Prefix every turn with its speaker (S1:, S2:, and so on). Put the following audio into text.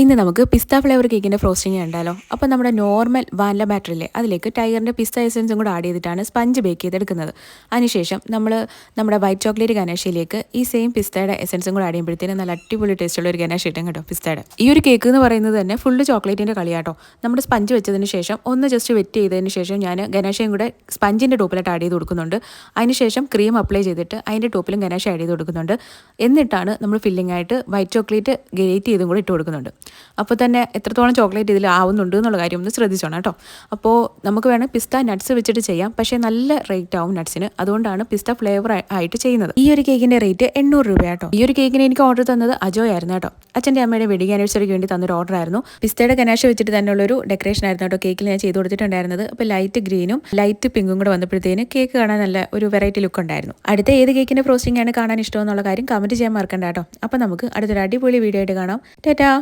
S1: ഇന്ന് നമുക്ക് പിസ്ത ഫ്ലേവർ കേക്കിൻ്റെ ഫ്രോസ്റ്റിംഗ് ഉണ്ടല്ലോ. അപ്പോൾ നമ്മുടെ നോർമൽ വാനില ബാറ്ററില്ലേ അതിലേക്ക് ടൈഗറിൻ്റെ പിസ്ത എസൻസും കൂടെ ആഡ് ചെയ്തിട്ടാണ് സ്പഞ്ച് ബേക്ക് ചെയ്തെടുക്കുന്നത്. അതിനുശേഷം നമ്മുടെ വൈറ്റ് ചോക്ലേറ്റ് ഗനാഷയിലേക്ക് ഈ സെയിം പിസ്തയുടെ എസൻസും കൂടെ ആഡ് ചെയ്യുമ്പോഴത്തേനും നല്ല അടിപൊളി ടേസ്റ്റുള്ള ഒരു ഗനാഷ കിട്ടും കേട്ടോ പിസ്തയുടെ. ഈ ഒരു കേക്ക് എന്ന് പറയുന്നത് തന്നെ ഫുള്ള് ചോക്ലേറ്റിൻ്റെ കളിയാട്ടോ. നമ്മുടെ സ്പഞ്ച് വെച്ചതിന് ശേഷം ഒന്ന് ജസ്റ്റ് വെറ്റ് ചെയ്തതിന് ശേഷം ഞാൻ ഗനാഷയും കൂടെ സ്പഞ്ചിൻ്റെ ടോപ്പിലായിട്ട് ആഡ് ചെയ്ത് കൊടുക്കുന്നുണ്ട്. അതിനുശേഷം ക്രീം അപ്ലൈ ചെയ്തിട്ട് അതിൻ്റെ ടോപ്പിലും ഗനാഷ ആഡ് ചെയ്ത് കൊടുക്കുന്നുണ്ട്. എന്നിട്ടാണ് നമ്മൾ ഫില്ലിംഗ് ആയിട്ട് വൈറ്റ് ചോക്ലേറ്റ് ഗ്രേറ്റ് ചെയ്തും കൂടെ ഇട്ട് കൊടുക്കുന്നുണ്ട്. അപ്പോൾ തന്നെ എത്രത്തോളം ചോക്ലേറ്റ് ഇതിൽ ആവുന്നുണ്ട് എന്നുള്ള കാര്യം ഒന്ന് ശ്രദ്ധിച്ചോണം കേട്ടോ. അപ്പോൾ നമുക്ക് വേണമെങ്കിൽ പിസ്ത നട്ട്സ് വെച്ചിട്ട് ചെയ്യാം, പക്ഷേ നല്ല റേറ്റ് ആവും നട്ട്സിന്. അതുകൊണ്ടാണ് പിസ്ത ഫ്ലേവർ ആയിട്ട് ചെയ്യുന്നത്. ഈ ഒരു കേക്കിൻ്റെ റേറ്റ് 800 രൂപ കേട്ടോ. ഈ ഒരു കേക്കിന് എനിക്ക് ഓർഡർ തന്നത് അജോയ് ആയിരുന്നു കേട്ടോ. അച്ഛൻ്റെ അമ്മയുടെ വെഡിങ് ആനിവേഴ്സറിക്ക് വേണ്ടി തന്നൊരു ഓർഡർ ആയിരുന്നു. പിസ്തയുടെ ഗനാഷ വെച്ചിട്ട് തന്നെയുള്ളൊരു ഡെക്കറേഷൻ ആയിരുന്നു കേട്ടോ കേക്കിൽ ഞാൻ ചെയ്ത് കൊടുത്തിട്ടുണ്ടായിരുന്നത്. അപ്പോൾ ലൈറ്റ് ഗ്രീനും ലൈറ്റ് പിങ്കും കൂടെ വന്നപ്പോഴത്തേന് കേക്ക് കാണാൻ നല്ല ഒരു വെറൈറ്റി ലുക്ക് ഉണ്ടായിരുന്നു. അടുത്ത ഏത് കേക്കിൻ്റെ ഫ്രോസ്റ്റിംഗ് ആണ് കാണാൻ ഇഷ്ടമെന്നുള്ള കാര്യം കമൻറ്റ് ചെയ്യാൻ മറക്കണ്ട കേട്ടോ. അപ്പോൾ നമുക്ക് അടുത്തൊരു അടിപൊളി വീഡിയോ ആയിട്ട് കാണാം. ടാറ്റാ.